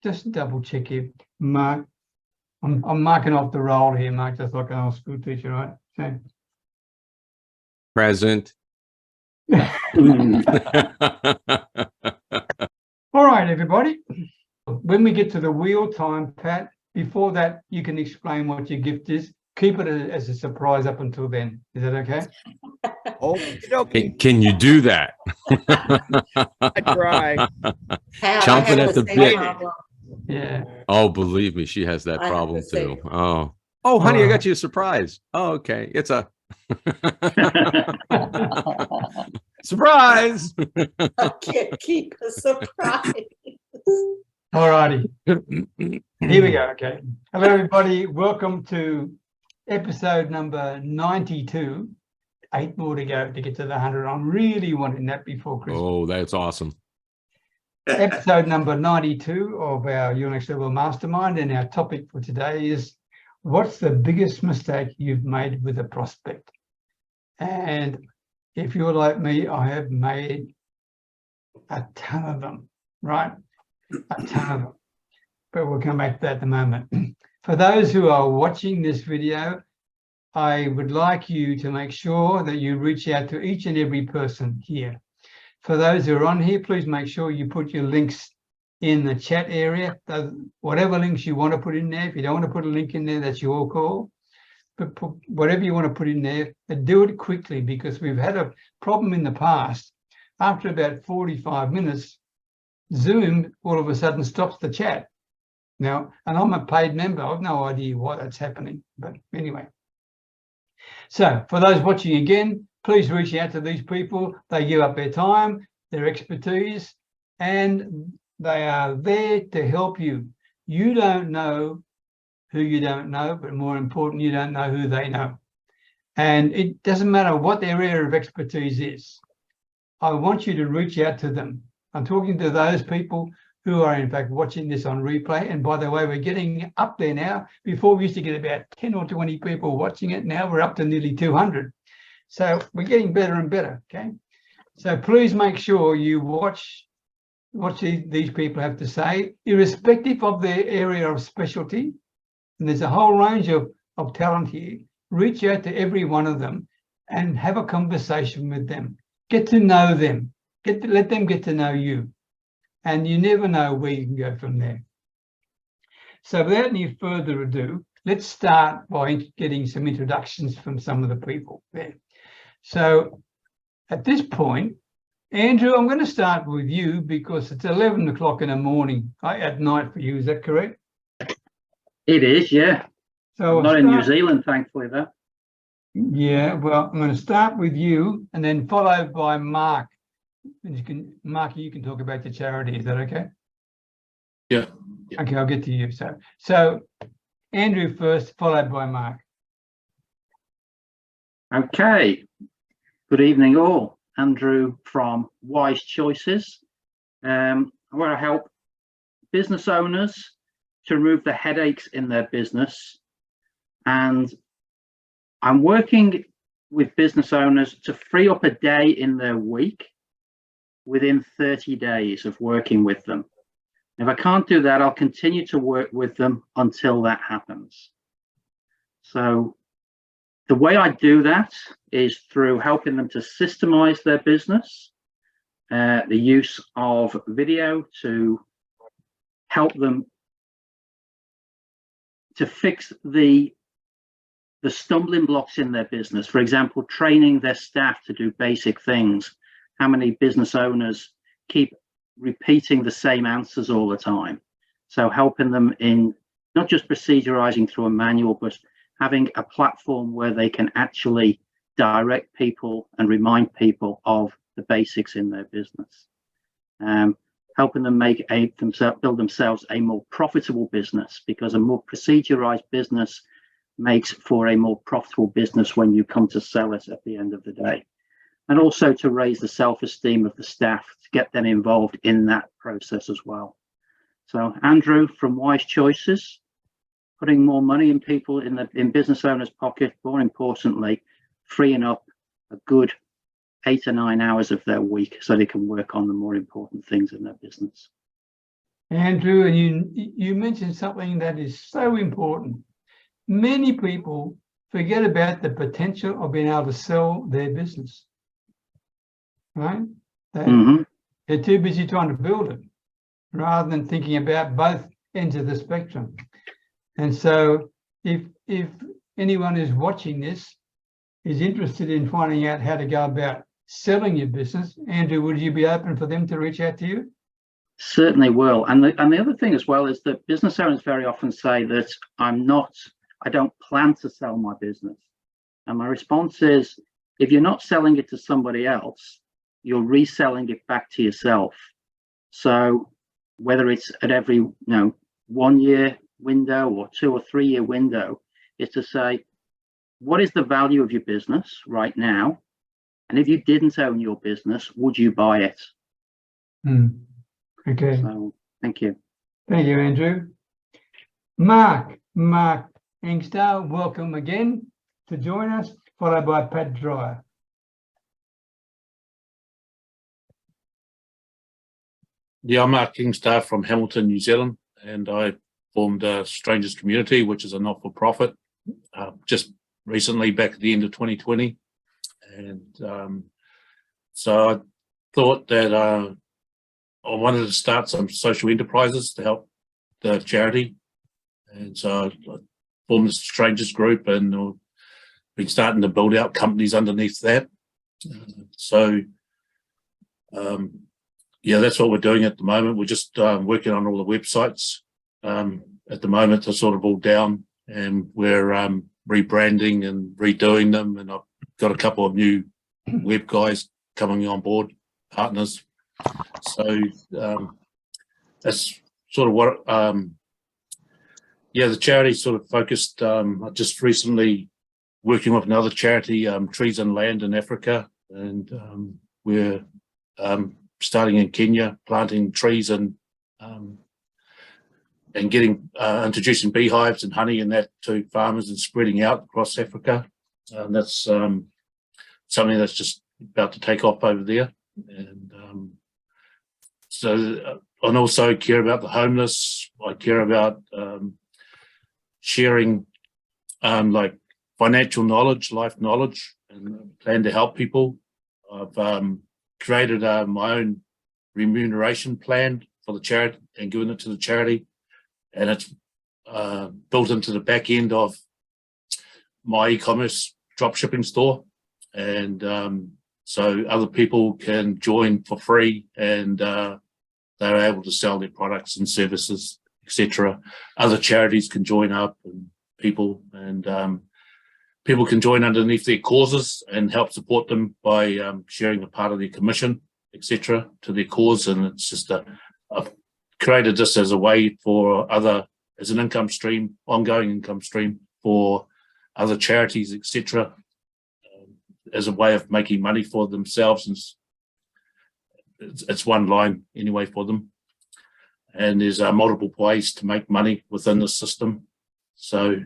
just double check here, Mark. I'm marking off the roll here, Mark, just like an old school teacher, right? So. Present. All right, everybody. When we get to the wheel time, Pat, before that, you can explain what your gift is. Keep it as a surprise up until then. Is that okay? Okay. Can you do that? I try. Chomping at the bit. Yeah. Oh, believe me, she has that problem too. Oh, honey, I got you a surprise. Oh, okay. It's a surprise. I can't keep a surprise. All righty. Here we go. Okay. Hello, everybody. Welcome to episode number 92. 8 more to go to get to the 100. I'm really wanting that before Christmas. Oh, that's awesome. Episode number 92 of our Your Next Level Mastermind, and our topic for today is, what's the biggest mistake you've made with a prospect? And if you're like me, I have made a ton of them, right? A ton of them. But we'll come back to that in a moment. For those who are watching this video, I would like you to make sure that you reach out to each and every person here. For those who are on here, please make sure you put your links in the chat area. Whatever links you want to put in there. If you don't want to put a link in there, that's your call. But put whatever you want to put in there, but do it quickly, because we've had a problem in the past. After about 45 minutes, Zoom all of a sudden stops the chat. Now, and I'm a paid member. I've no idea why that's happening. But anyway. So for those watching again, please reach out to these people. They give up their time, their expertise, and they are there to help you. You don't know who you don't know, but more important, you don't know who they know. And it doesn't matter what their area of expertise is. I want you to reach out to them. I'm talking to those people who are in fact watching this on replay. And by the way, we're getting up there now. Before we used to get about 10 or 20 people watching it. Now we're up to nearly 200. So we're getting better and better, okay? So please make sure you watch what these people have to say, irrespective of their area of specialty. And there's a whole range of talent here. Reach out to every one of them and have a conversation with them. Get to know them. Let them get to know you. And you never know where you can go from there. So without any further ado, let's start by getting some introductions from some of the people there. So at this point, Andrew, I'm going to start with you because it's 11 o'clock in the morning at night for you. Is that correct? It is, yeah. So not in New Zealand, thankfully, though. Yeah, well, I'm going to start with you and then followed by Mark. Mark, you can talk about the charity. Is that okay? Yeah. Okay, I'll get to you. So Andrew first, followed by Mark. Okay. Good evening, all. Andrew from WHYse Choices. I want to help business owners to remove the headaches in their business. And I'm working with business owners to free up a day in their week within 30 days of working with them. If I can't do that, I'll continue to work with them until that happens. So the way I do that is through helping them to systemize their business, the use of video to help them to fix the stumbling blocks in their business. For example, training their staff to do basic things. How many business owners keep repeating the same answers all the time? So helping them in not just procedurizing through a manual, but having a platform where they can actually direct people and remind people of the basics in their business. Helping them build themselves a more profitable business, because a more procedurized business makes for a more profitable business when you come to sell it at the end of the day. And also to raise the self-esteem of the staff, to get them involved in that process as well. So Andrew from WHYse Choices, putting more money in people in business owners' pocket, more importantly, freeing up a good 8 or 9 hours of their week so they can work on the more important things in their business. Andrew, and you mentioned something that is so important. Many people forget about the potential of being able to sell their business, right? They're too busy trying to build it rather than thinking about both ends of the spectrum. And so if anyone who's watching this is interested in finding out how to go about selling your business, Andrew, would you be open for them to reach out to you? Certainly will. And the other thing as well is that business owners very often say that I don't plan to sell my business. And my response is, if you're not selling it to somebody else, you're reselling it back to yourself. So whether it's at every 1 year window or 2 or 3 year window, is to say, what is the value of your business right now? And if you didn't own your business, would you buy it? Okay. So thank you. Thank you, Andrew. Mark Inkster, welcome again to join us, followed by Pat Dreyer. Yeah, I'm Mark Kingstar from Hamilton, New Zealand, and I formed Strangers Community, which is a not-for-profit, just recently back at the end of 2020. And so I thought that I wanted to start some social enterprises to help the charity. And so I formed the Strangers group, and I've been starting to build out companies underneath that. Yeah, that's what we're doing at the moment. We're just working on all the websites. At the moment, they're sort of all down, and we're rebranding and redoing them. And I've got a couple of new web guys coming on board, partners. So that's sort of what, the charity sort of focused. I just recently working with another charity, Trees and Land in Africa, and we're starting in Kenya, planting trees and getting introducing beehives and honey and that to farmers and spreading out across Africa. That's something that's just about to take off over there. And I also care about the homeless. I care about sharing like financial knowledge, life knowledge, and plan to help people. I've created my own remuneration plan for the charity and given it to the charity, and it's built into the back end of my e-commerce drop shipping store, and so other people can join for free, and they're able to sell their products and services, etc. Other charities can join up, and people can join underneath their causes and help support them by sharing a part of their commission, etc., to their cause. And it's just I've created this as a way for as an income stream, ongoing income stream for other charities, etc., as a way of making money for themselves. And it's one line anyway for them. And there's multiple ways to make money within the system. So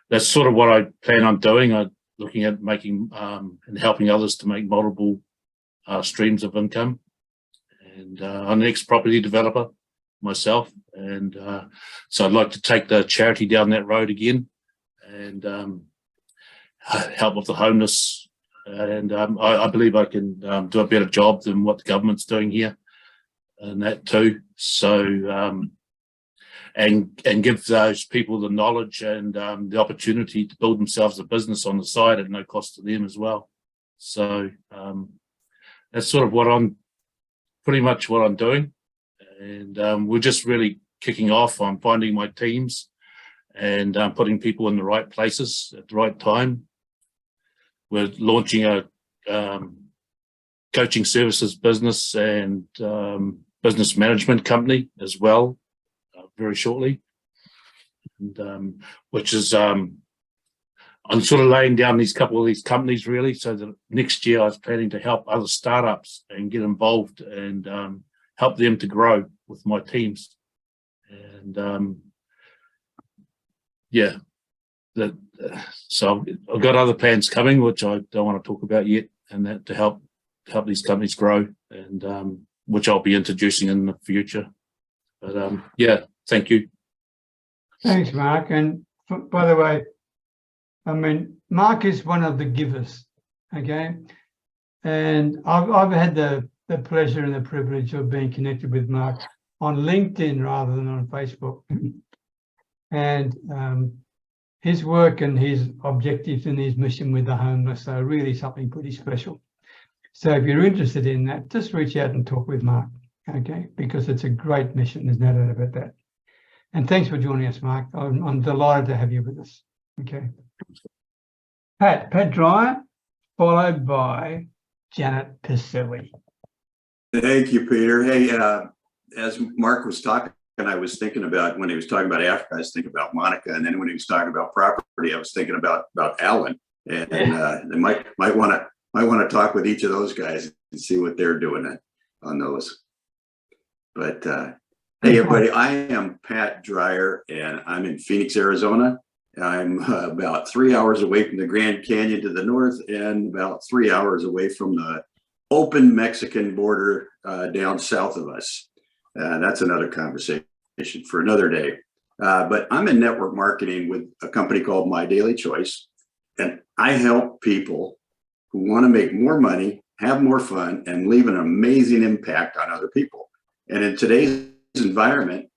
that's sort of what I plan on doing. I'm looking at making and helping others to make multiple streams of income. And I'm an ex-property developer myself, and so I'd like to take the charity down that road again and help with the homeless. And I believe I can do a better job than what the government's doing here, and that too. So and give those people the knowledge and the opportunity to build themselves a business on the side at no cost to them as well. So that's sort of pretty much what I'm doing. And we're just really kicking off on finding my teams and putting people in the right places at the right time. We're launching a coaching services business and business management company as well very shortly, and which is I'm sort of laying down these couple of these companies really, so that next year I was planning to help other startups and get involved and help them to grow with my teams. And so I've got other plans coming which I don't want to talk about yet, and that to help these companies grow, and which I'll be introducing in the future. But yeah, thank you. Thanks, Mark. And by the way, I mean, Mark is one of the givers, okay? And I've had the pleasure and the privilege of being connected with Mark on LinkedIn rather than on Facebook. And his work and his objectives and his mission with the homeless are really something pretty special. So if you're interested in that, just reach out and talk with Mark, okay? Because it's a great mission, there's no doubt about that. And thanks for joining us, Mark. I'm delighted to have you with us, okay? Pat Dreyer, followed by Janet Piselli. Thank you, Peter. Hey, as Mark was talking, I was thinking about, when he was talking about Africa, I was thinking about Monica, and then when he was talking about property, I was thinking about Alan. And they might want to talk with each of those guys and see what they're doing on those. But hey, everybody, I am Pat Dreyer, and I'm in Phoenix, Arizona. I'm about 3 hours away from the Grand Canyon to the north, and about 3 hours away from the open Mexican border down south of us. That's another conversation for another day. But I'm in network marketing with a company called My Daily Choice, and I help people who want to make more money, have more fun, and leave an amazing impact on other people. And in today's environment,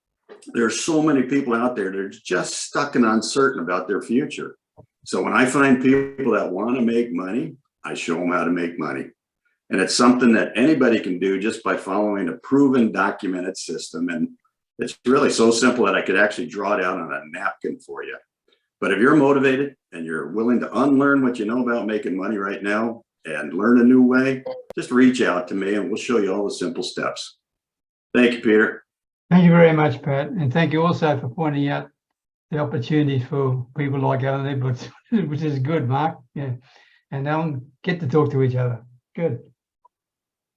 there's so many people out there that are just stuck and uncertain about their future. So when I find people that want to make money, I show them how to make money. And it's something that anybody can do just by following a proven, documented system. And it's really so simple that I could actually draw it out on a napkin for you. But if you're motivated and you're willing to unlearn what you know about making money right now and learn a new way, just reach out to me and we'll show you all the simple steps. Thank you, Peter. Thank you very much, Pat. And thank you also for pointing out the opportunity for people like Alan Edwards, which is good, Mark. Yeah. And they'll get to talk to each other. Good.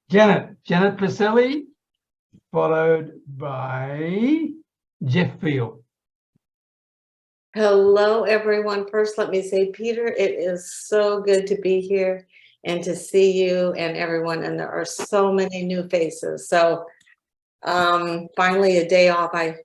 Janet Piselli, followed by Jeff Field. Hello, everyone. First, let me say, Peter, it is so good to be here and to see you and everyone. And there are so many new faces. So finally, a day off. I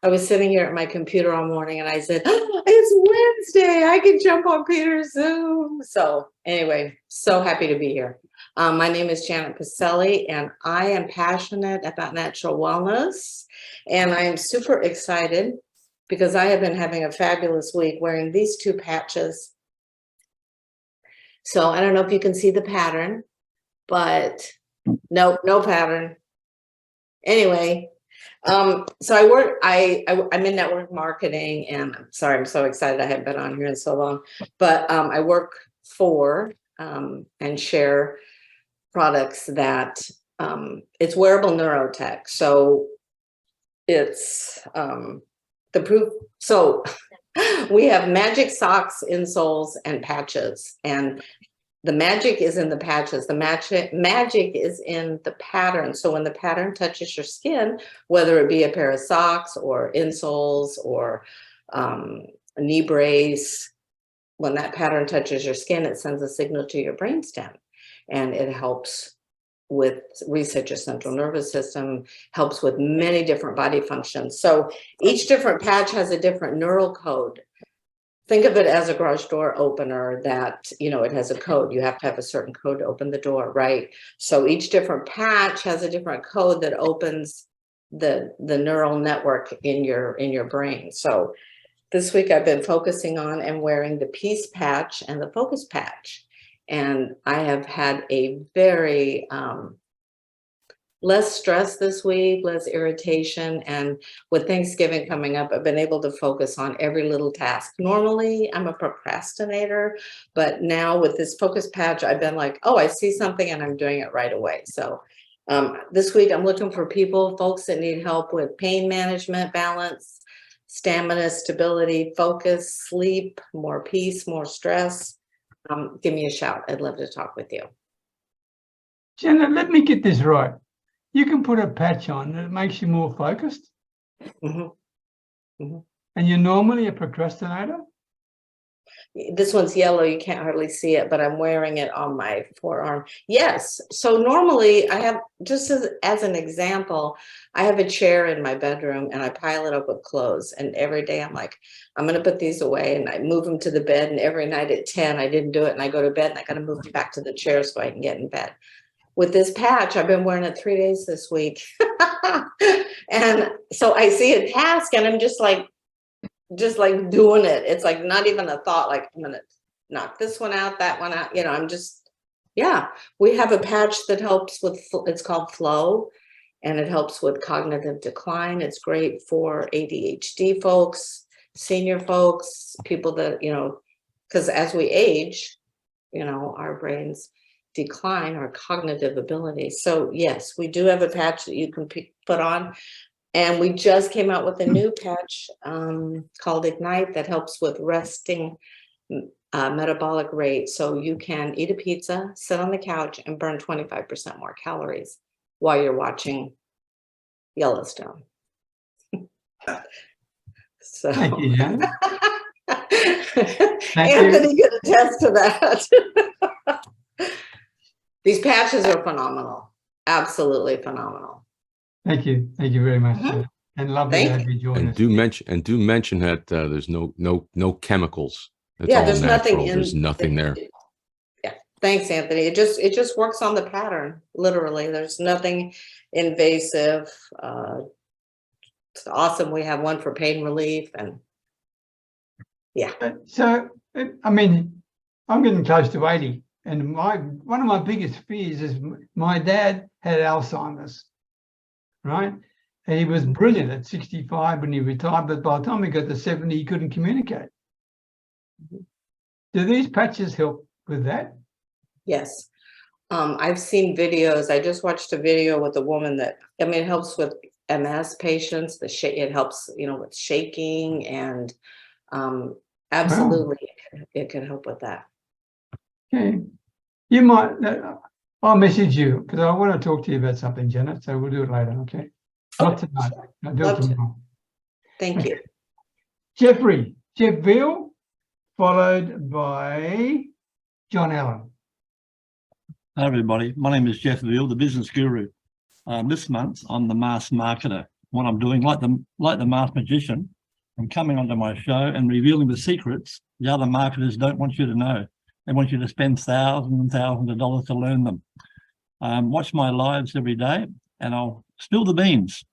was sitting here at my computer all morning and I said, oh, it's Wednesday. I can jump on Peter's Zoom. So anyway, so happy to be here. My name is Janet Piselli, and I am passionate about natural wellness. And I am super excited because I have been having a fabulous week wearing these two patches. So I don't know if you can see the pattern, but no pattern. Anyway, so I'm in network marketing, and I'm sorry, I'm so excited I haven't been on here in so long, but I work for and share products that it's wearable neurotech. So it's the proof. So we have magic socks, insoles, and patches, and the magic is in the patches. The magic is in the pattern. So when the pattern touches your skin, whether it be a pair of socks or insoles or a knee brace, when that pattern touches your skin, it sends a signal to your brainstem, and it helps with reset your central nervous system, helps with many different body functions. So each different patch has a different neural code. Think of it as a garage door opener that, you know, it has a code. You have to have a certain code to open the door, right? So each different patch has a different code that opens the neural network in your brain. So this week I've been focusing on and wearing the peace patch and the focus patch. And I have had a very less stress this week, less irritation. And with Thanksgiving coming up, I've been able to focus on every little task. Normally I'm a procrastinator, but now with this focus patch, I've been like, oh, I see something and I'm doing it right away. So this week I'm looking for folks that need help with pain management, balance, stamina, stability, focus, sleep, more peace, more stress. Give me a shout. I'd love to talk with you. Janet, let me get this right. You can put a patch on and it makes you more focused. Mm-hmm. Mm-hmm. And you're normally a procrastinator? This one's yellow, you can't hardly see it, but I'm wearing it on my forearm. Yes, so normally I have, just as an example, I have a chair in my bedroom and I pile it up with clothes, and every day I'm like, I'm gonna put these away, and I move them to the bed, and every night at 10, I didn't do it, and I go to bed and I gotta move them back to the chair so I can get in bed. With this patch, I've been wearing it 3 days this week. And so I see a task and I'm just like doing it. It's like not even a thought, like I'm gonna knock this one out, that one out, I'm just, yeah. We have a patch that helps with, it's called Flow, and it helps with cognitive decline. It's great for ADHD folks, senior folks, people that, because as we age, our brains decline, our cognitive ability. So yes, we do have a patch that you can put on. And we just came out with a new patch called Ignite that helps with resting metabolic rate. So you can eat a pizza, sit on the couch, and burn 25% more calories while you're watching Yellowstone. So Thank you, Jan. Anthony can attest to that. These patches are phenomenal. Absolutely phenomenal. Thank you very much, and lovely to have you join And us. do mention that there's no chemicals. It's Yeah, all there's natural. nothing There's nothing there. Yeah, thanks, Anthony. It just works on the pattern. Literally, there's nothing invasive. It's awesome. We have one for pain relief, and yeah. So, I mean, I'm getting close to 80, and one of my biggest fears is my dad had Alzheimer's, right? And he was brilliant at 65 when he retired, but by the time he got to 70, he couldn't communicate. Do these patches help with that? Yes. I've seen videos. I just watched a video with a woman that, it helps with MS patients. It helps, with shaking, and absolutely, it can help with that. Okay. You might, I'll message you because I want to talk to you about something, Janet. So we'll do it later, okay? Not tonight. I'll do it tomorrow. Thank you. Jeff Veal, followed by John Allen. Hi everybody, my name is Jeff Veal, the business guru. This month I'm the mass marketer. What I'm doing, like the mass magician, I'm coming onto my show and revealing the secrets the other marketers don't want you to know. They want you to spend thousands and thousands of dollars to learn them. Watch my lives every day and I'll spill the beans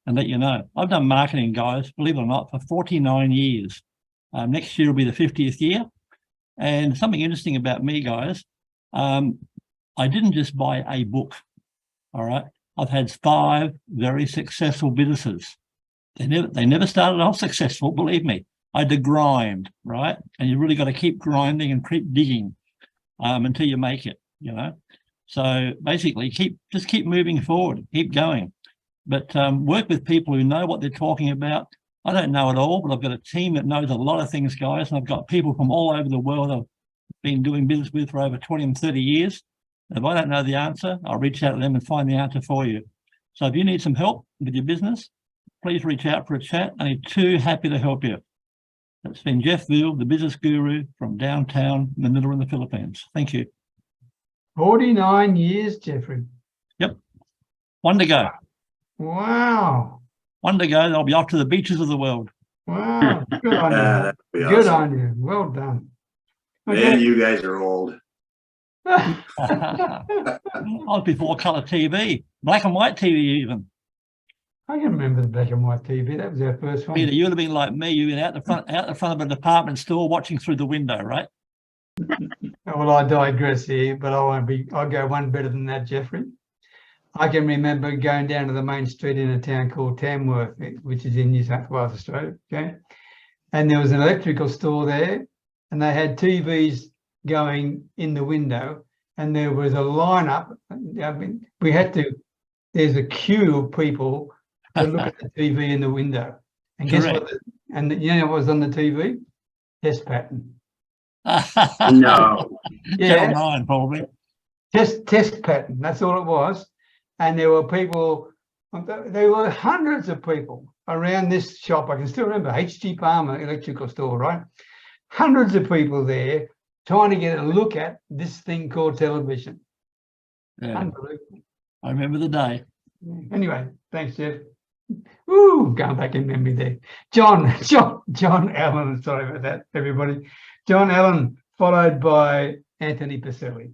and let you know. I've done marketing, guys, believe it or not, for 49 years. Next year will be the 50th year. And something interesting about me, guys, I didn't just buy a book, all right? I've had 5 very successful businesses. They never started off successful, believe me. I had to grind, right? And you really got to keep grinding and keep digging until you make it, So basically, just keep moving forward, keep going. But work with people who know what they're talking about. I don't know it all, but I've got a team that knows a lot of things, guys. And I've got people from all over the world I've been doing business with for over 20 and 30 years. If I don't know the answer, I'll reach out to them and find the answer for you. So if you need some help with your business, please reach out for a chat. I'm too happy to help you. It's been Jeff Veal, the business guru from downtown Manila in the Philippines. Thank you. 49 years, Jeffrey. Yep. One to go. Wow. One to go. I'll be off to the beaches of the world. Wow. Good on you. That'd be Good awesome. on you. Well done. Man, you guys are old. I was before colour TV, black and white TV even. I can remember the black and white TV. That was our first one. Peter, you would have been like me. You've been out the front of a department store watching through the window, right? Well, I digress here, but I'll go one better than that, Jeffrey. I can remember going down to the main street in a town called Tamworth, which is in New South Wales, Australia, okay? And there was an electrical store there, and they had TVs going in the window, and there was a lineup. I mean, there's a queue of people to look at the TV in the window. And guess what? And you know what was on the TV? Test pattern. No. Yeah, 9 probably. test pattern. That's all it was. And there were people. There were hundreds of people around this shop. I can still remember H.G. Palmer electrical store, right? hundreds of people there trying to get a look at this thing called television. Yeah, Unbelievable. I remember the day. Anyway, thanks, Jeff. Ooh, going back in memory there. John Allen, sorry about that, everybody. John Allen, followed by Anthony Piselli.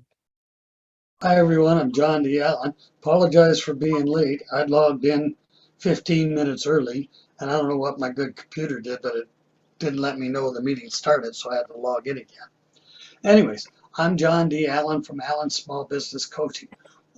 Hi, everyone. I'm John D. Allen. Apologize for being late. I logged in 15 minutes early, and I don't know what my good computer did, but it didn't let me know the meeting started, so I had to log in again. Anyways, I'm John D. Allen from Allen Small Business Coaching.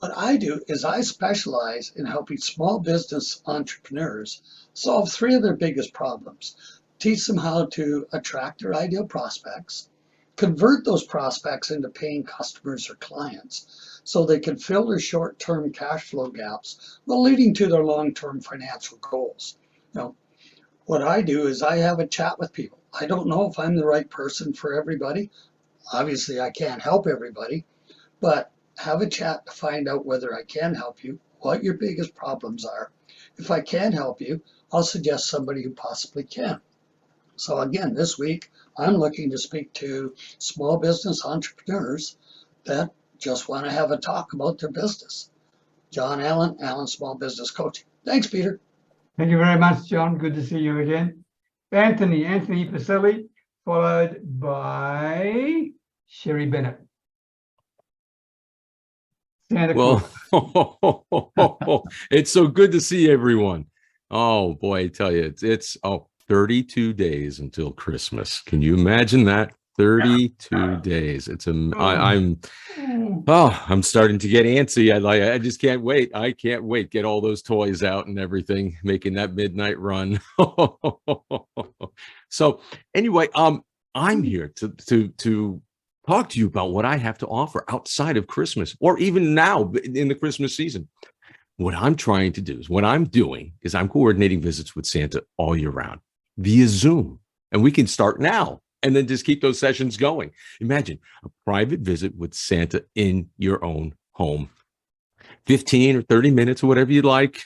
What I do is I specialize in helping small business entrepreneurs solve three of their biggest problems. Teach them how to attract their ideal prospects, convert those prospects into paying customers or clients so they can fill their short-term cash flow gaps while leading to their long-term financial goals. Now, what I do is I have a chat with people. I don't know if I'm the right person for everybody. Obviously, I can't help everybody, but have a chat to find out whether I can help you, what your biggest problems are. If I can help you, I'll suggest somebody who possibly can. So again, this week, I'm looking to speak to small business entrepreneurs that just want to have a talk about their business. John Allen, Allen Small Business Coaching. Thanks, Peter. Thank you very much, John. Good to see you again. Anthony Piselli, followed by Sherry Bennett. Santa Well, it's so good to see everyone. Oh boy, I tell you, it's 32 days until Christmas. Can you imagine that? 32 days. I'm starting to get antsy. I just can't wait. I can't wait. Get all those toys out and everything, making that midnight run. So anyway, I'm here to talk to you about what I have to offer outside of Christmas, or even now in the Christmas season. What I'm trying to do is I'm coordinating visits with Santa all year round via Zoom, and we can start now and then just keep those sessions going. Imagine a private visit with Santa in your own home. 15 or 30 minutes or whatever you like,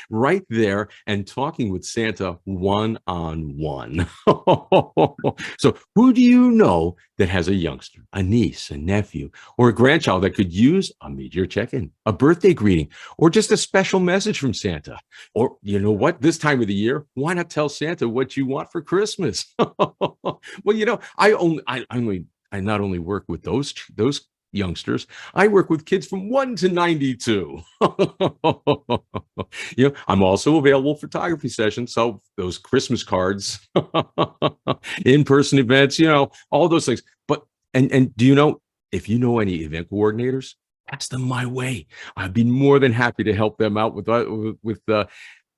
right there, and talking with Santa one-on-one. So who do you know that has a youngster, a niece, a nephew, or a grandchild that could use a mid-year check-in, a birthday greeting, or just a special message from Santa? Or you know what, this time of the year, why not tell Santa what you want for Christmas? Well, you know, I not only work with those youngsters, I work with kids from 1 to 92. You know, I'm also available for photography sessions, so those Christmas cards, in-person events, you know, all those things. But and do you know, if you know any event coordinators, pass them my way. I'd be more than happy to help them out with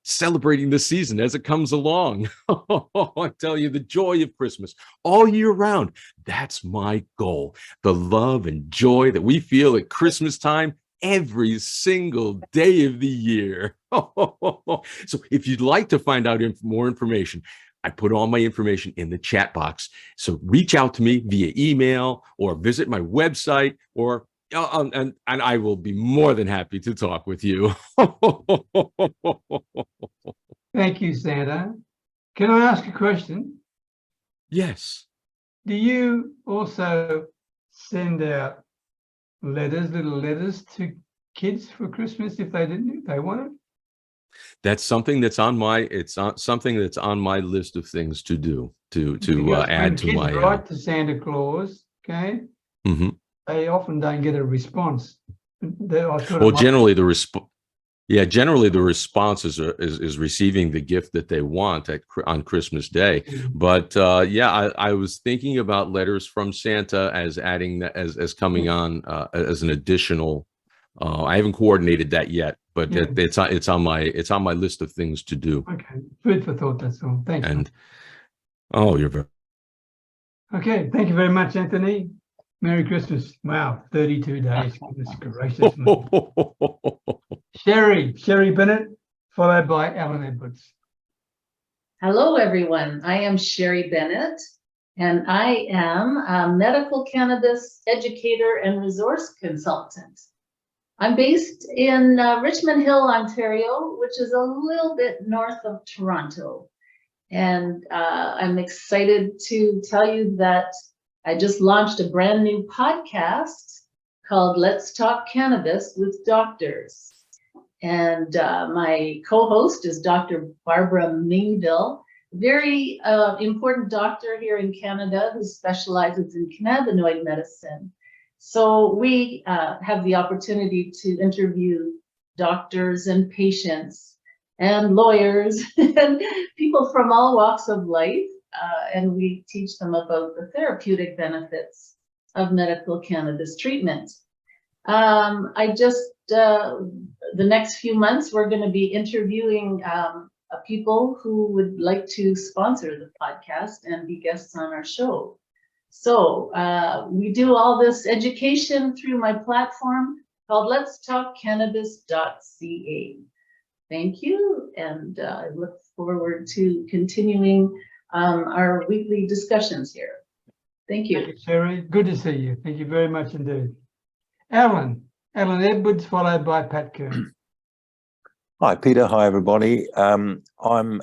celebrating the season as it comes along. I tell you, the joy of Christmas all year round. That's my goal. The love and joy that we feel at Christmas time every single day of the year. So if you'd like to find out more information, I put all my information in the chat box. So reach out to me via email or visit my website, or and I will be more than happy to talk with you. Thank you, Santa. Can I ask a question? Yes. Do you also send out little letters to kids for Christmas if they want it? That's something that's on my something that's on my list of things to do to add to my write to Santa Claus, okay? Mm-hmm. They often don't get a response. Well, generally the response is receiving the gift that they want on Christmas Day. But I was thinking about letters from Santa as adding as coming on as an additional. I haven't coordinated that yet, but it's on my list of things to do. Okay, food for thought. That's all. Thanks. And you're very okay. Thank you very much, Anthony. Merry Christmas. Wow, 32 days. Goodness gracious. Sherry Bennett, followed by Alan Edwards. Hello, everyone. I am Sherry Bennett, and I am a medical cannabis educator and resource consultant. I'm based in Richmond Hill, Ontario, which is a little bit north of Toronto. And I'm excited to tell you that I just launched a brand new podcast called Let's Talk Cannabis with Doctors. And my co-host is Dr. Barbara Mingville, very important doctor here in Canada who specializes in cannabinoid medicine. So we have the opportunity to interview doctors and patients and lawyers and people from all walks of life, and we teach them about the therapeutic benefits of medical cannabis treatment. The next few months, we're going to be interviewing people who would like to sponsor the podcast and be guests on our show. So we do all this education through my platform called letstalkcannabis.ca. Thank you, and I look forward to continuing our weekly discussions here. Thank you. Thank you, Sherry. Good to see you. Thank you very much indeed. Alan Edwards, followed by Pat Kern. Hi, Peter. Hi, everybody. I'm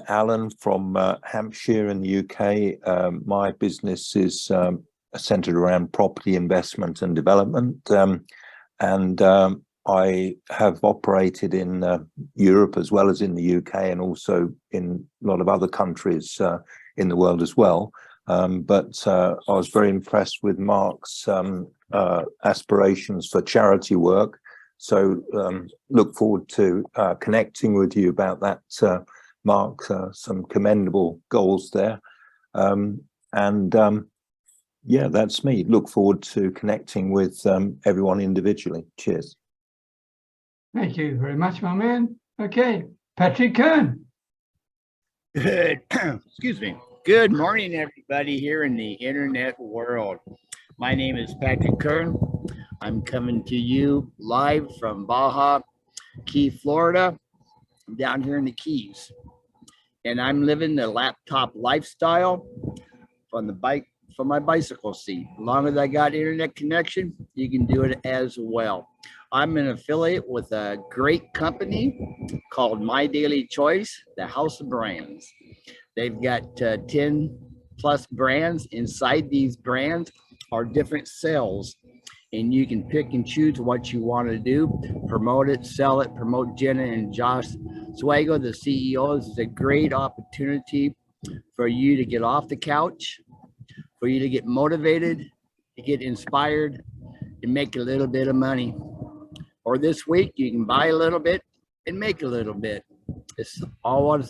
Alan from Hampshire in the UK. My business is centered around property investment and development. I have operated in Europe as well as in the UK, and also in a lot of other countries in the world as well. But I was very impressed with Mark's aspirations for charity work. So look forward to connecting with you about that, Mark. Some commendable goals there. Yeah, that's me. Look forward to connecting with everyone individually. Cheers. Thank you very much, my man. Okay, Patrick Kern. Good. Excuse me. Good morning, everybody here in the internet world. My name is Patrick Kern. I'm coming to you live from Baja Key, Florida, down here in the Keys. And I'm living the laptop lifestyle from my bicycle seat. As long as I got internet connection, you can do it as well. I'm an affiliate with a great company called My Daily Choice, the House of Brands. They've got 10 plus brands. Inside these brands are different sales, and you can pick and choose what you want to do, promote it, sell it, promote Jenna and Josh Swago, the CEOs. It's a great opportunity for you to get off the couch, for you to get motivated, to get inspired, and make a little bit of money. Or this week, you can buy a little bit and make a little bit. It's all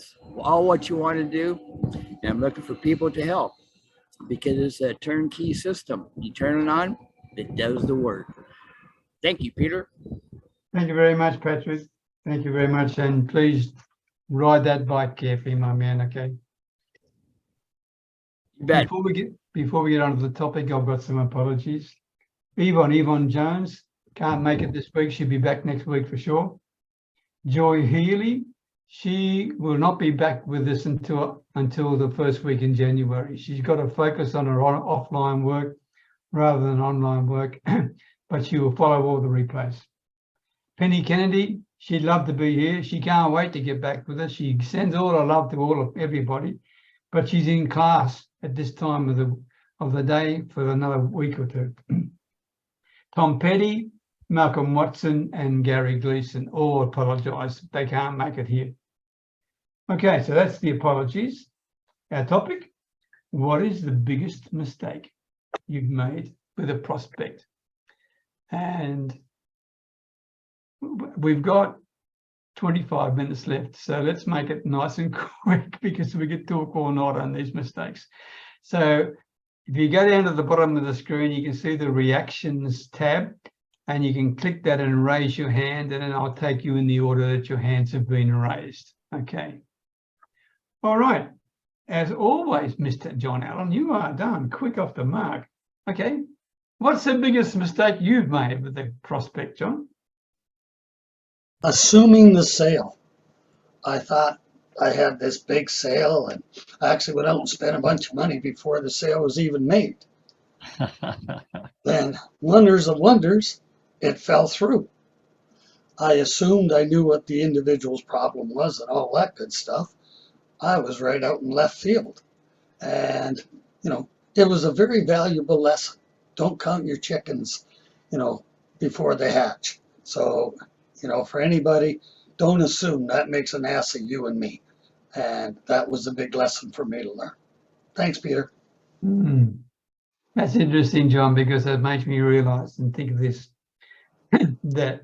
what you want to do. And I'm looking for people to help, because it's a turnkey system. You turn it on, it does the work. Thank you, Peter. Thank you very much, Patrick. Thank you very much. And please ride that bike carefully, my man, okay? You bet. Before we get on to the topic, I've got some apologies. Yvonne Jones can't make it this week. She'll be back next week for sure. Joy Healy, she will not be back with us until the first week in January. She's got to focus on her offline work rather than online work, but she will follow all the replays. Penny Kennedy, she'd love to be here. She can't wait to get back with us. She sends all her love to everybody, but she's in class at this time of the day for another week or two. Tom Petty, Malcolm Watson, and Gary Gleason all apologise. They can't make it here. Okay, so that's the apologies. Our topic: what is the biggest mistake you've made with a prospect? And we've got 25 minutes left, so let's make it nice and quick, because we could talk all night on these mistakes. So if you go down to the bottom of the screen, you can see the reactions tab, and you can click that and raise your hand, and then I'll take you in the order that your hands have been raised. Okay. All right. As always, Mr. John Allen, you are done quick off the mark. Okay. What's the biggest mistake you've made with the prospect, John? Assuming the sale. I thought I had this big sale, and I actually went out and spent a bunch of money before the sale was even made. Then, wonders of wonders, it fell through. I assumed I knew what the individual's problem was and all that good stuff, I was right out in left field. And, you know, it was a very valuable lesson. Don't count your chickens, you know, before they hatch. So, you know, for anybody, don't assume that makes an ass of you and me. And that was a big lesson for me to learn. Thanks, Peter. That's interesting, John, because that makes me realize and think of this, that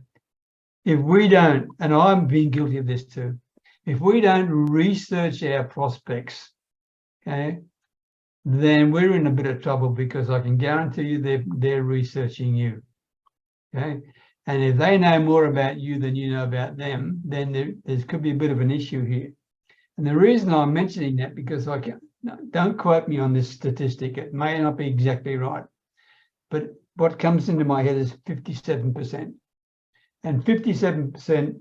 if we don't, and I'm being guilty of this too, if we don't research our prospects, okay, then we're in a bit of trouble, because I can guarantee you they're researching you, okay? And if they know more about you than you know about them, then there could be a bit of an issue here. And the reason I'm mentioning that, because don't quote me on this statistic, it may not be exactly right, but what comes into my head is 57%. And 57%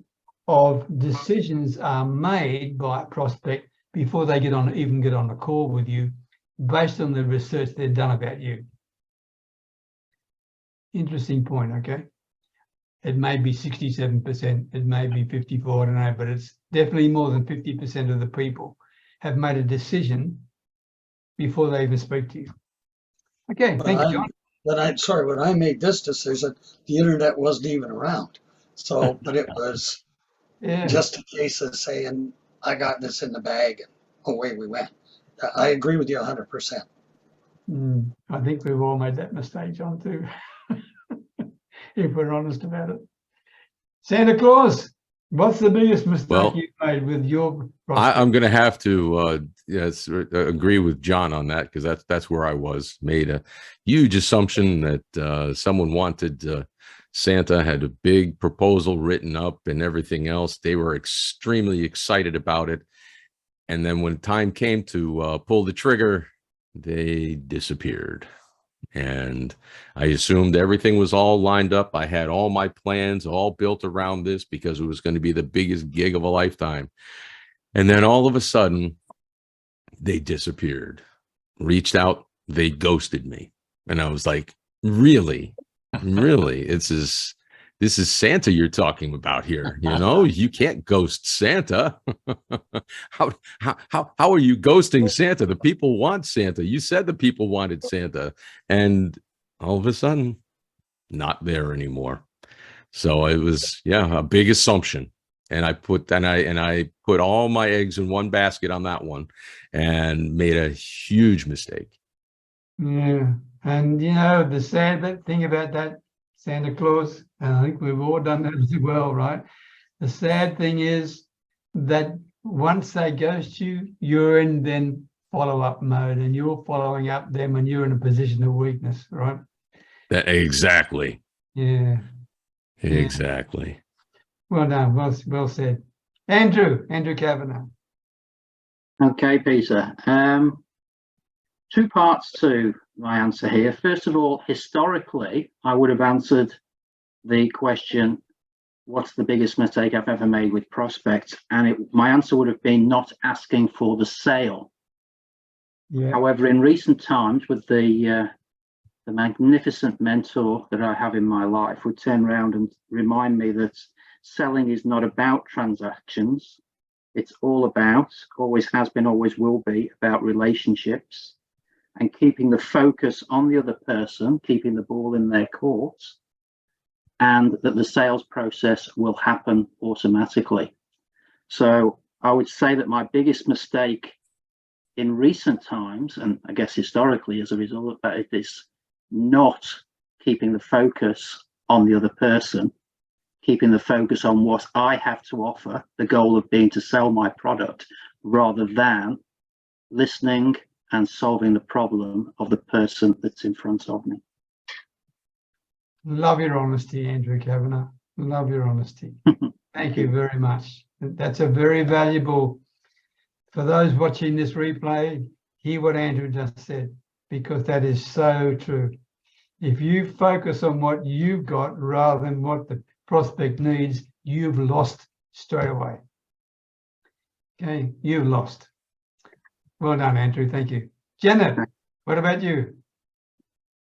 of decisions are made by a prospect before they even get on a call with you, based on the research they've done about you. Interesting point, okay? It may be 67%, it may be 54, I don't know, but it's definitely more than 50% of the people have made a decision before they even speak to you. Okay, thank you, John. When I made this decision, the internet wasn't even around. So, but it was just a case of saying, I got this in the bag, and away we went. I agree with you 100%. I think we've all made that mistake, John, too, if we're honest about it. Santa Claus, what's the biggest mistake you've made with your prospect? I'm going to have to agree with John on that, because that's where I was. Made a huge assumption that someone wanted Santa, had a big proposal written up and everything else. They were extremely excited about it. And then when time came to pull the trigger, they disappeared. And I assumed everything was all lined up. I had all my plans all built around this, because it was going to be the biggest gig of a lifetime. And then all of a sudden, they disappeared. Reached out, they ghosted me. And I was like, really? Really? This is Santa you're talking about here. You know, you can't ghost Santa. How are you ghosting Santa? The people want Santa. You said the people wanted Santa, and all of a sudden, not there anymore. So it was, a big assumption. And I put all my eggs in one basket on that one, and made a huge mistake. Yeah. And you know, the sad thing about that, Santa Claus, and I think we've all done that as well, right? The sad thing is that once they ghost you, you're in then follow-up mode, and you're following up them, and you're in a position of weakness, right? Exactly. Yeah. Exactly. Well done. Well said. Andrew Kavanagh. Okay, Peter. Two parts to my answer here. First of all, historically, I would have answered the question, what's the biggest mistake I've ever made with prospects? And my answer would have been not asking for the sale. Yeah. However, in recent times, with the magnificent mentor that I have in my life, would turn around and remind me that selling is not about transactions. It's all about, always has been, always will be, about relationships, and keeping the focus on the other person, keeping the ball in their court, and that the sales process will happen automatically. So I would say that my biggest mistake in recent times, and I guess historically as a result of that, is not keeping the focus on the other person, keeping the focus on what I have to offer, the goal of being to sell my product, rather than listening and solving the problem of the person that's in front of me. Love your honesty, Andrew Kavanagh. Love your honesty. Thank you very much. That's a very valuable, for those watching this replay, hear what Andrew just said, because that is so true. If you focus on what you've got rather than what the prospect needs, you've lost straight away. Okay, you've lost. Well done, Andrew. Thank you. Janet, what about you?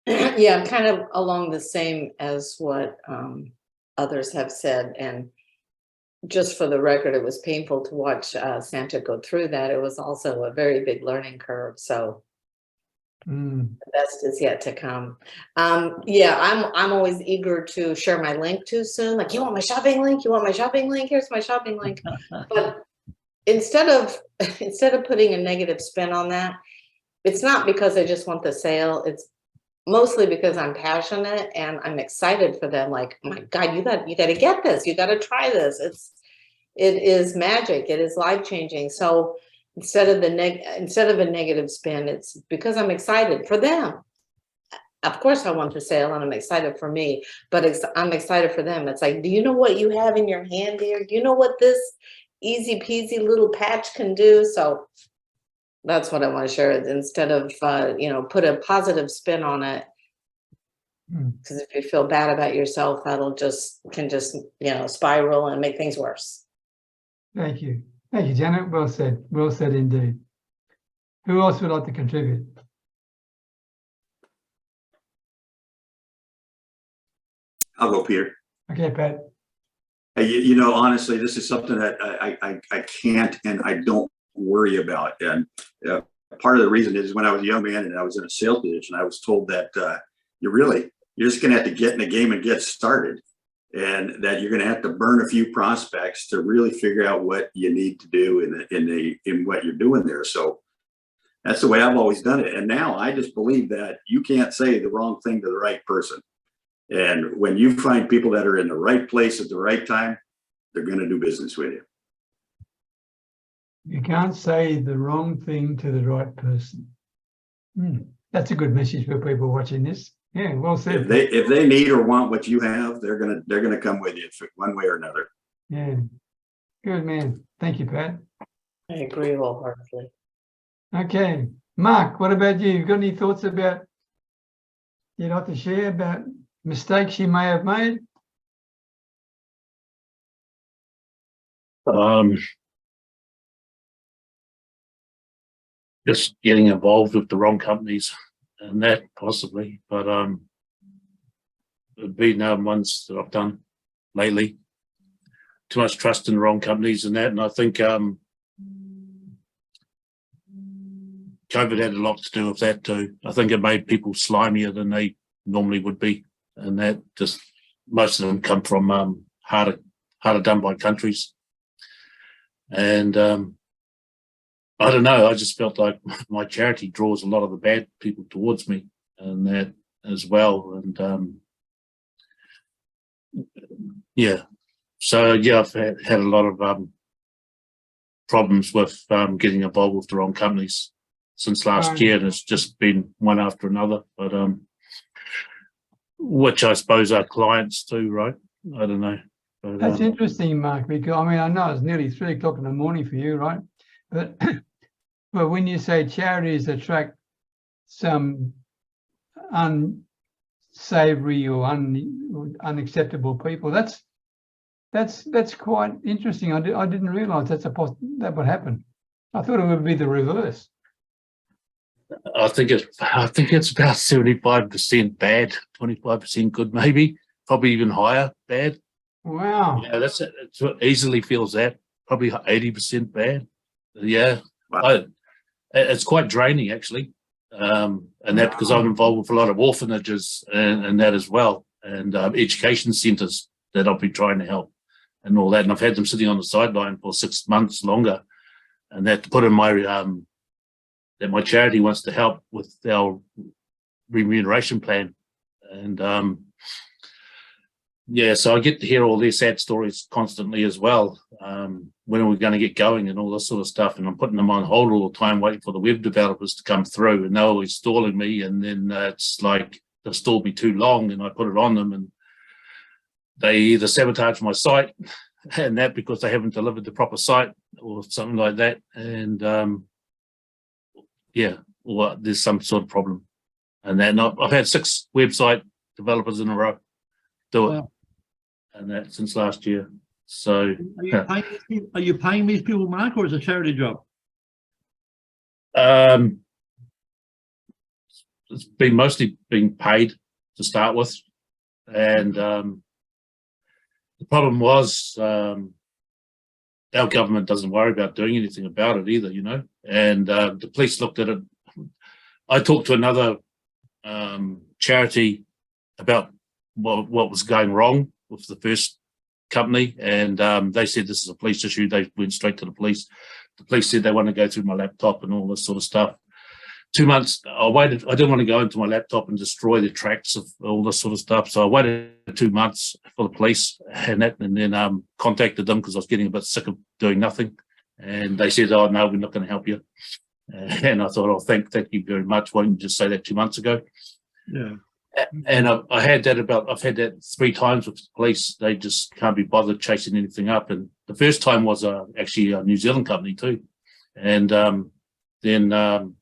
Yeah, kind of along the same as what others have said. And just for the record, it was painful to watch Santa go through that. It was also a very big learning curve. So the best is yet to come. Yeah, I'm always eager to share my link too soon. Like, you want my shopping link? You want my shopping link? Here's my shopping link. But instead of putting a negative spin on that, it's not because I just want the sale. It's mostly because I'm passionate and I'm excited for them. Like, oh my God, you got to get this. You got to try this. It is magic. It is life changing. So instead of a negative spin, it's because I'm excited for them. Of course, I want the sale and I'm excited for me, but I'm excited for them. It's like, do you know what you have in your hand here? Do you know what this easy peasy little patch can do? So that's what I want to share. Instead of, put a positive spin on it. Because if you feel bad about yourself, that'll can just spiral and make things worse. Thank you. Thank you, Janet. Well said. Well said indeed. Who else would like to contribute? I'll go, Peter. Okay, Pat. Hey, honestly, this is something that I can't and I don't worry about. And part of the reason is when I was a young man and I was in a sales position, I was told that you're just going to have to get in the game and get started, and that you're going to have to burn a few prospects to really figure out what you need to do in what you're doing there. So that's the way I've always done it. And now I just believe that you can't say the wrong thing to the right person. And when you find people that are in the right place at the right time, they're going to do business with you. You can't say the wrong thing to the right person. That's a good message for people watching this. Yeah, well said. If they need or want what you have, they're gonna come with you one way or another. Yeah, good man. Thank you, Pat. I agree wholeheartedly. Okay, Mark, what about you? You got any thoughts about you'd like to share about mistakes you may have made? Just getting involved with the wrong companies and that possibly, but it'd be no ones that I've done lately. Too much trust in the wrong companies and that, and I think COVID had a lot to do with that too. I think it made people slimier than they normally would be, and that just most of them come from harder done by countries. And I don't know, I just felt like my charity draws a lot of the bad people towards me, and that as well. And so I've had a lot of problems with getting involved with the wrong companies since last year, and it's just been one after another. But which I suppose are clients too, right? I don't know. But, that's interesting, Mark, because I know it's nearly 3 o'clock in the morning for you, right? But when you say charities attract some unsavory or unacceptable people, that's quite interesting. I didn't realise that would happen. I thought it would be the reverse. I think it's about 75% bad, 25% good, maybe, probably even higher bad. Wow. Yeah, that's it. It easily feels that, probably 80% bad. Yeah. Wow. It's quite draining actually, and that because I'm involved with a lot of orphanages and that as well, and education centres that I've been trying to help and all that, and I've had them sitting on the sideline for 6 months longer, and that to put in my that my charity wants to help with our remuneration plan, and so I get to hear all these sad stories constantly as well. When are we going to get going and all this sort of stuff? And I'm putting them on hold all the time, waiting for the web developers to come through, and they're always stalling me. And then it's like they've stalled me too long, and I put it on them, and they either sabotage my site and that because they haven't delivered the proper site or something like that. And or there's some sort of problem. And then I've had 6 website developers in a row do it. Wow. And that since last year. So are you paying these people, Mark, or is it a charity job? It's been mostly being paid to start with, and the problem was our government doesn't worry about doing anything about it either, you know. And the police looked at it. I talked to another charity about what was going wrong with the first company, and they said this is a police issue. They went straight to the police. The police said they want to go through my laptop and all this sort of stuff. 2 months, I waited. I didn't want to go into my laptop and destroy the tracks of all this sort of stuff. So I waited 2 months for the police and then contacted them because I was getting a bit sick of doing nothing. And they said, "Oh no, we're not going to help you." And I thought, "Oh, thank you very much. Why didn't you just say that 2 months ago?" Yeah. And I've had that 3 times with the police. They just can't be bothered chasing anything up. And the first time was actually a New Zealand company too. And then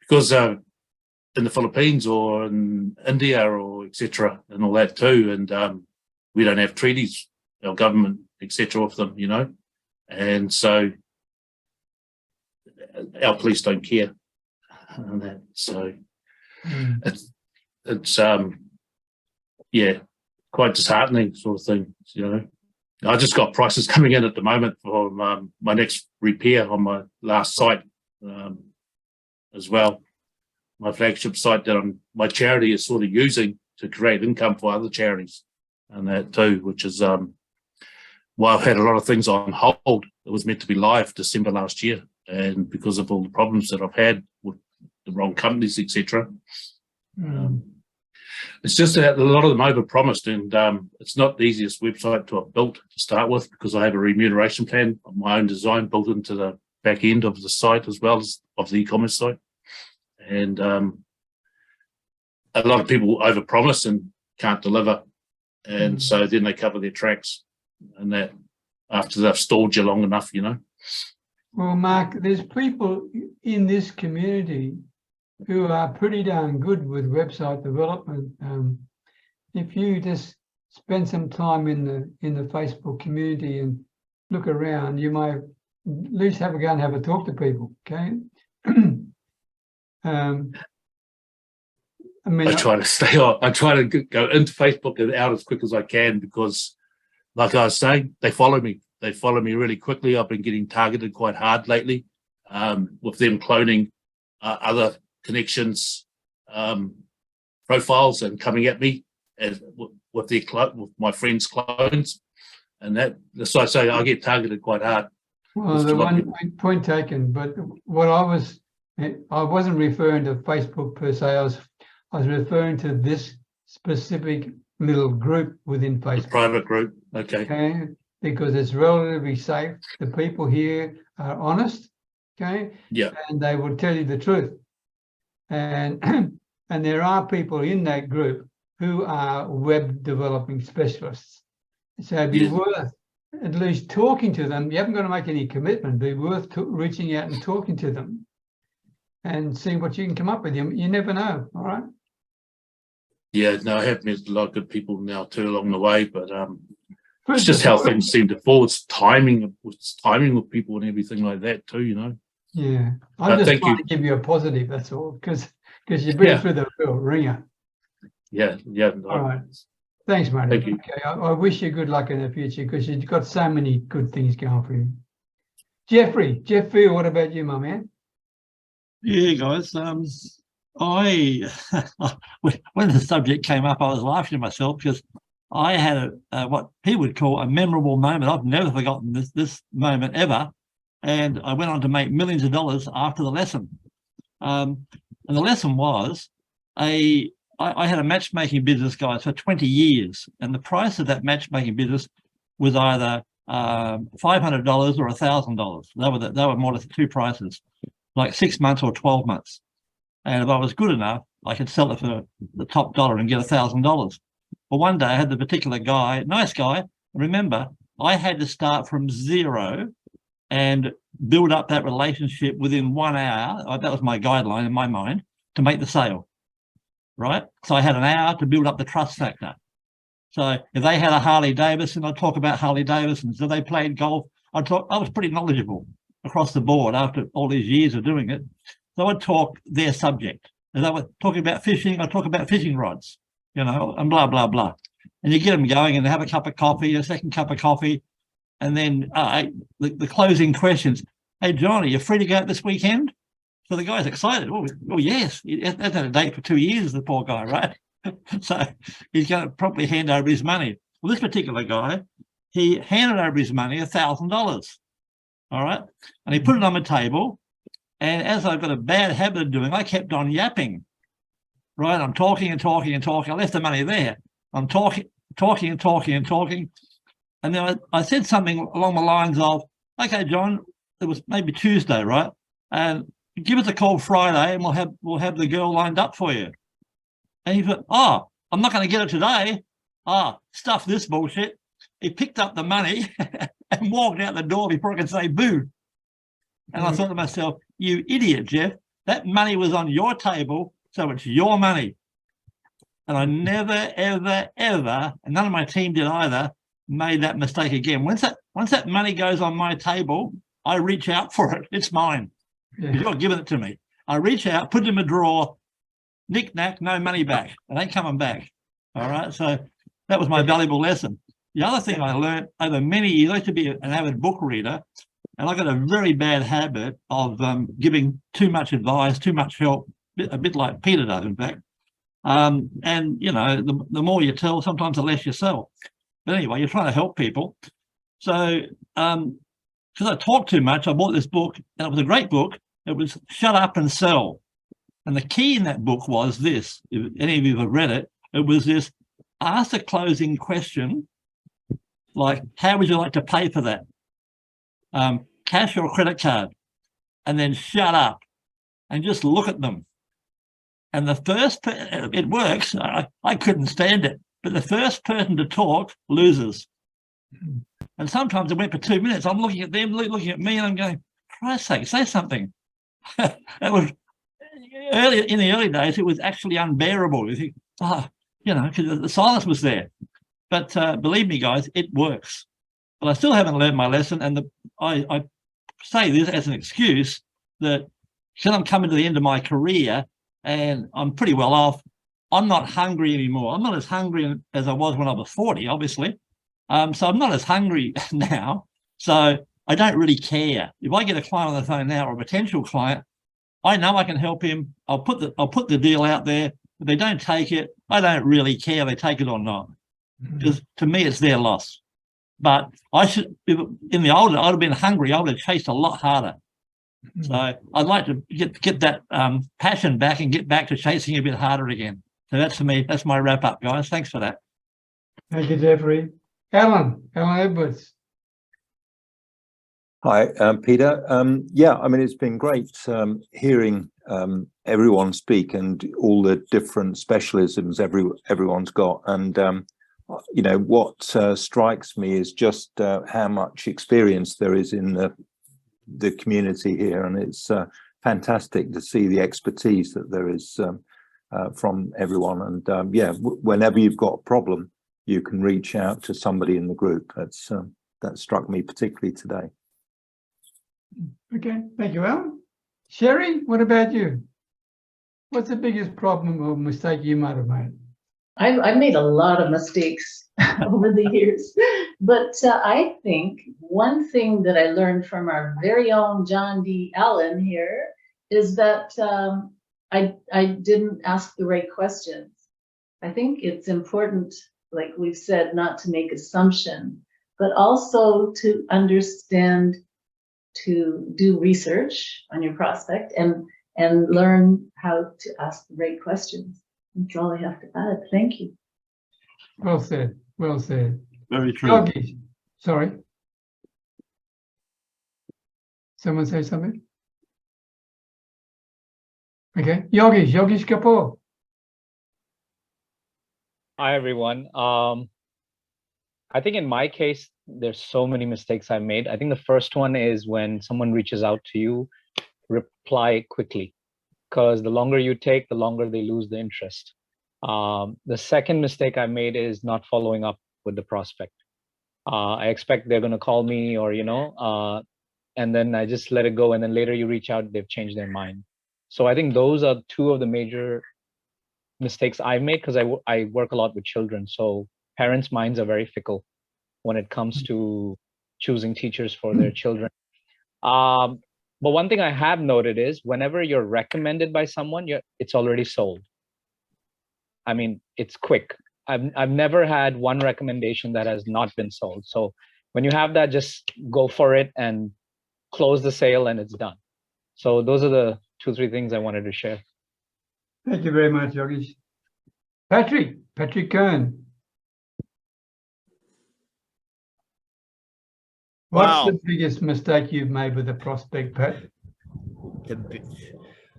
because in the Philippines or in India or etc. and all that too, and we don't have treaties, our government etc. with them, you know, and so our police don't care. And that, so it's yeah, quite disheartening sort of thing, you know. I just got prices coming in at the moment for my next repair on my last site as well. My flagship site that my charity is sort of using to create income for other charities and that too, which is why I've had a lot of things on hold. It was meant to be live December last year, and because of all the problems that I've had with the wrong companies, etc. It's just that a lot of them overpromised, and it's not the easiest website to have built to start with because I have a remuneration plan of my own design built into the back end of the site as well as of the e-commerce site. And a lot of people overpromise and can't deliver, and so then they cover their tracks, and that after they've stalled you long enough, you know. Well, Mark, there's people in this community who are pretty darn good with website development. If you just spend some time in the Facebook community and look around, you might at least have a go and have a talk to people. Okay. I mean, I try to stay on. I try to go into Facebook and out as quick as I can because, like I was saying, they follow me. They follow me really quickly. I've been getting targeted quite hard lately with them cloning other connections profiles and coming at me with my friends' clones, and so I say I get targeted quite hard. Well, the one point taken, but what I wasn't referring to Facebook per se. I was referring to this specific little group within Facebook. Private group, okay. Okay, because it's relatively safe. The people here are honest, okay? Yeah. And they will tell you the truth. And and there are people in that group who are web developing specialists. So it'd be worth at least talking to them. You haven't got to make any commitment. It'd be worth reaching out and talking to them and seeing what you can come up with. You never know, all right? Yeah, no, I have met a lot of good people now too along the way, but it's just how things seem to fall. It's timing with people and everything like that too, you know. Yeah, I'm just trying to give you a positive, that's all, because you've been through the real ringer. Yeah. All right. Thanks, Marty. Thank you. Okay, I wish you good luck in the future because you've got so many good things going for you. Jeff Field, what about you, my man? Yeah, guys. When the subject came up, I was laughing to myself because I had what people would call a memorable moment. I've never forgotten this moment ever. And I went on to make millions of dollars after the lesson. And the lesson was I had a matchmaking business, guys, for 20 years. And the price of that matchmaking business was either $500 or $1,000. They were more or less the two prices, like 6 months or 12 months. And if I was good enough, I could sell it for the top dollar and get $1,000. Well, one day I had the particular guy, nice guy. Remember, I had to start from zero and build up that relationship within 1 hour. That was my guideline in my mind to make the sale, right? So I had an hour to build up the trust factor. So if they had a Harley Davidson, I'd talk about Harley Davidsons. If they played golf, I was pretty knowledgeable across the board after all these years of doing it. So I'd talk their subject. If they were talking about fishing, I'd talk about fishing rods, you know, and blah, blah, blah. And you get them going and they have a cup of coffee, a second cup of coffee. And then the closing questions. Hey, John, are you free to go out this weekend? So the guy's excited. Oh, yes. He hasn't had a date for 2 years, the poor guy, right? So he's going to probably hand over his money. Well, this particular guy, he handed over his money, $1,000. All right. And he put it on the table. And as I've got a bad habit of doing, I kept on yapping. Right. I'm talking and talking and talking. I left the money there. I'm talking and talking and talking. And then I said something along the lines of, okay, John, it was maybe Tuesday, right? And give us a call Friday and we'll have the girl lined up for you. And he thought, oh, I'm not going to get it today. Stuff this bullshit. He picked up the money and walked out the door before I could say boo. And I thought to myself, you idiot, Jeff, that money was on your table, so it's your money. And I never, ever, ever, and none of my team did either, made that mistake again. Once that money goes on my table, I reach out for it. It's mine. Yeah. You're giving it to me. I reach out, put it in a drawer, knick-knack, no money back. It ain't coming back. All right. So that was my valuable lesson. The other thing I learned over many years, I used to be an avid book reader, and I got a very bad habit of giving too much advice, too much help, a bit like Peter does, in fact. And, you know, the more you tell, sometimes the less you sell. But anyway, you're trying to help people. So because I talked too much, I bought this book, and it was a great book. It was Shut Up and Sell. And the key in that book was this, if any of you have read it, it was this: ask a closing question, like, how would you like to pay for that? Cash or credit card? And then shut up and just look at them. And the first, it works. I couldn't stand it. But the first person to talk loses. And sometimes it went for 2 minutes. I'm looking at them, looking at me, and I'm going, for Christ's sake, say something. It was in the early days, it was actually unbearable. You think, you know, because the silence was there. But believe me, guys, it works. But I still haven't learned my lesson. And I say this as an excuse that because I'm coming to the end of my career and I'm pretty well off, I'm not hungry anymore. I'm not as hungry as I was when I was 40, obviously. So I'm not as hungry now. So I don't really care. If I get a client on the phone now or a potential client, I know I can help him. I'll put the deal out there. If they don't take it, I don't really care if they take it or not. Because to me, it's their loss. But I should, in the older, I'd have been hungry. I would have chased a lot harder. So I'd like to get that passion back and get back to chasing a bit harder again. So that's for me. That's my wrap up, guys. Thanks for that. Thank you, Jeffrey. Alan Edwards. Hi, Peter. Yeah, I mean, it's been great hearing everyone speak and all the different specialisms everyone's got. And, you know, what strikes me is just how much experience there is in the community here. And it's fantastic to see the expertise that there is from everyone. And yeah, whenever you've got a problem, you can reach out to somebody in the group. That struck me particularly today. Okay, thank you, Alan. Sherry, what about you? What's the biggest problem or mistake you might have made? I've made a lot of mistakes over the years, but I think one thing that I learned from our very own John D. Allen here is that I didn't ask the right questions. I think it's important, like we've said, not to make assumptions, but also to understand, to do research on your prospect and learn how to ask the right questions. That's all I have to add. Thank you. Well said. Well said. Very true. Yogi, sorry. Someone say something? Okay. Yogesh Kapoor. Hi, everyone. I think in my case, there's so many mistakes I made. I think the first one is when someone reaches out to you, reply quickly, because the longer you take, the longer they lose the interest. The second mistake I made is not following up with the prospect. I expect they're going to call me or, you know, and then I just let it go. And then later you reach out, they've changed their mind. So I think those are two of the major mistakes I made because I work a lot with children. So parents' minds are very fickle when it comes to choosing teachers for their children. But one thing I have noted is whenever you're recommended by someone, it's already sold. I mean, it's quick. I've never had one recommendation that has not been sold. So when you have that, just go for it and close the sale and it's done. So those are the 2-3 things I wanted to share. Thank you very much, Yogesh. Patrick Kern. What's Wow. the biggest mistake you've made with a prospect, Pat?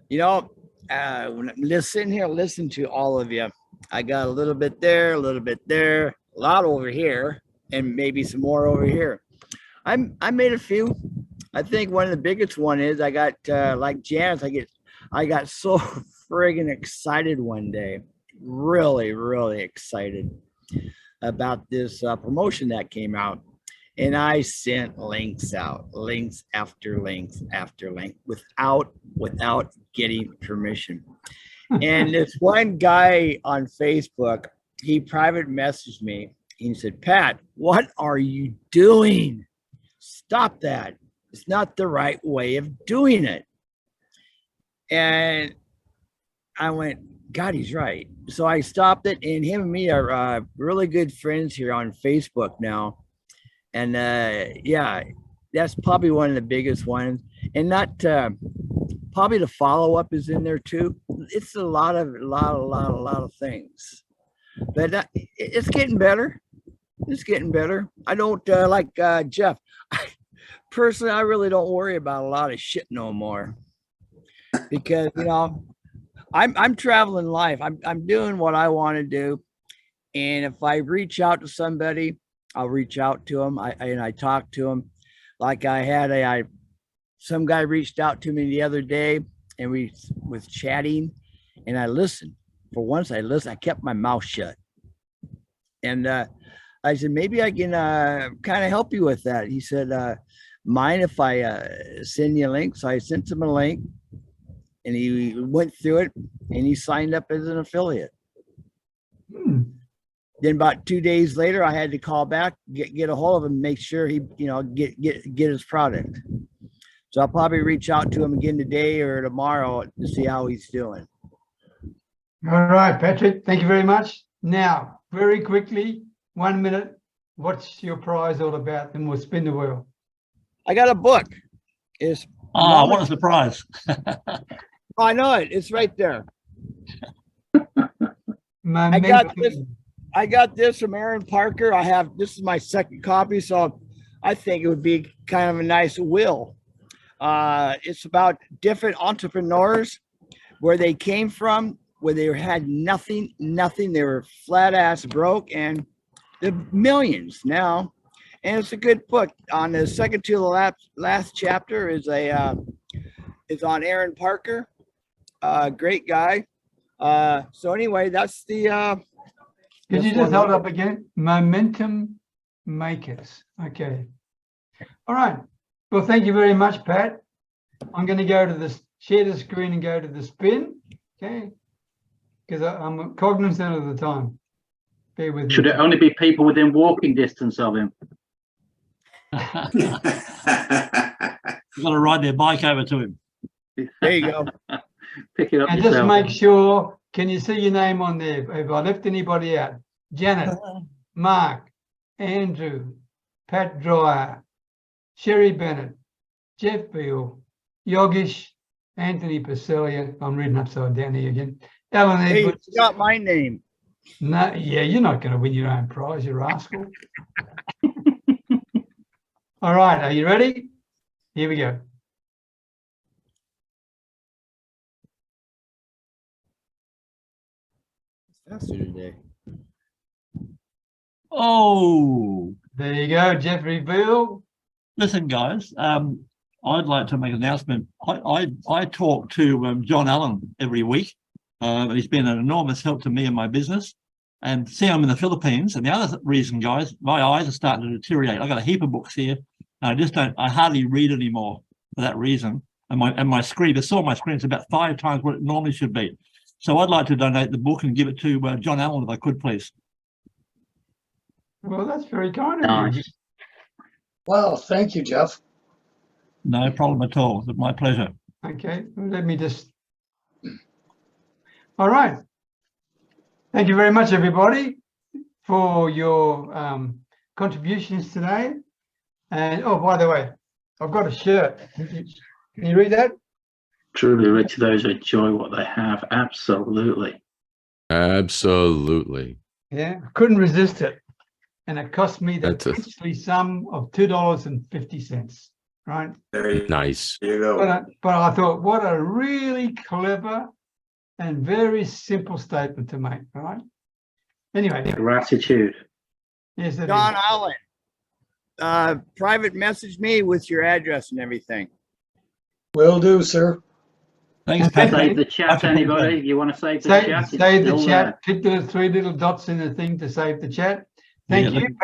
You know, when I'm listening here, listen to all of you. I got a little bit there, a little bit there, a lot over here, and maybe some more over here. I made a few. I think one of the biggest one is I got like Janice. I got so friggin' excited one day, really excited about this promotion that came out. And I sent links out, links after links after link without getting permission. And this one guy on Facebook, he private messaged me. He said, Pat, what are you doing? Stop that. It's not the right way of doing it. And I went, God, he's right. So I stopped it, and him and me are really good friends here on Facebook now. And yeah, that's probably one of the biggest ones. And not probably the follow-up is in there too. It's a lot of things, but it's getting better. It's getting better. I don't like Jeff. Personally, I really don't worry about a lot of shit no more, because you know, I'm traveling life. I'm doing what I want to do, and if I reach out to somebody, I'll reach out to them. I talk to them. Like I had some guy reached out to me the other day, and we was chatting, and I listened. For once, I listened. I kept my mouth shut, and I said, maybe I can kind of help you with that. He said, mind if I send you a link? So I sent him a link, and he went through it, and he signed up as an affiliate. Then about 2 days later, I had to call back, get a hold of him, make sure he, you know, get his product. So I'll probably reach out to him again today or tomorrow to see how he's doing. All right, Patrick, thank you very much. Now, very quickly, 1 minute, what's your prize all about? Then we'll spin the wheel. I got a book. It's what a surprise. I know it. It's right there. Momentum. I got this from Aaron Parker. This is my second copy, so I think it would be kind of a nice will. It's about different entrepreneurs, where they came from, where they had nothing. They were flat ass broke, and they're millions now. And it's a good book. On the second to the last chapter is on Aaron Parker. Great guy. So anyway, that's the. Could you just hold up again? Momentum makers. Okay. All right. Well, thank you very much, Pat. I'm going to go to this, share the screen and go to the spin. Okay. Because I'm cognizant of the time. Bear with me. Should it only be people within walking distance of him? You've got to ride their bike over to him. There you go. Pick it up And yourself. just make sure, can you see your name on there? If I left anybody out? Janet, Mark, Andrew, Pat Dryer, Sherry Bennett, Jeff Beale, Yogesh, Anthony Piselli. I'm reading upside down here again. Alan Hey, Edwards. you got my name. No, yeah, you're not going to win your own prize, you rascal. All right, are you ready? Here we go. Faster today. Oh, There you go, Jeffrey Beale. listen, guys. I'd like to make an announcement. I talk to John Allen every week. He's been an enormous help to me and my business. And see, I'm in the Philippines. And the other reason, guys, my eyes are starting to deteriorate. I got a heap of books here. And I hardly read anymore for that reason. And my screen, I saw my screen, it's about 5 times what it normally should be. So I'd like to donate the book and give it to John Allen, if I could, please. Well, that's very kind of you. Wow, thank you, Jeff. No problem at all. It's my pleasure. Okay, let me just. All right. Thank you very much, everybody, for your contributions today. And oh, by the way, I've got a shirt. Can you read that? Truly rich those who enjoy what they have. Absolutely. Absolutely. Yeah, couldn't resist it. And it cost me the That's a- princely sum of $2.50, right? There Nice. you go. But I thought, what a really clever and very simple statement to make, right? Anyway, Gratitude. yes, it John is. Allen, private message me with your address and everything. Will do, sir. Thanks, Okay. Patrick. Save the chat, Much appreciated. anybody? You want to save the Save chat? It's the still chat. Click the 3 little dots in the thing to save the chat. Thank Yeah, you,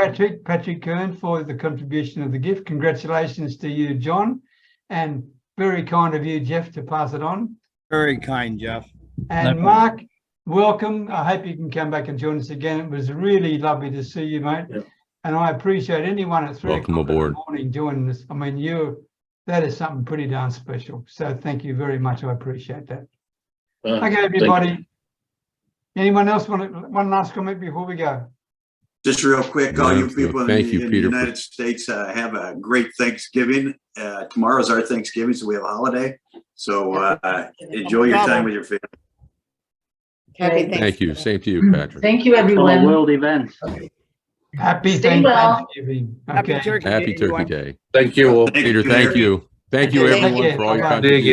Patrick Kern, for the contribution of the gift. Congratulations to you, John, and very kind of you, Jeff, to pass it on. Very kind, Jeff. And problem. Mark, welcome. I hope you can come back and join us again. It was really lovely to see you, mate. Yeah. And I appreciate anyone at 3 Welcome o'clock in aboard. the morning joining us. I mean, that is something pretty darn special. So thank you very much. I appreciate that. Okay, everybody. Anyone else want one last comment before we go? Just real quick, all you people in, Thank the, you, in the Peter, for- United States, have a great Thanksgiving. Tomorrow's our Thanksgiving, so we have a holiday. So enjoy your time with your family. Happy Great. Thank you. Same to you, Patrick. Thank you, On a everyone. world event. Happy Stay well. Thanksgiving. Happy Okay. Turkey Happy Day, everyone. Turkey Day. Thank you all. Thank Peter, you, thank Peter. you. Thank you, Thank everyone, you. for all your Bye-bye. contributions.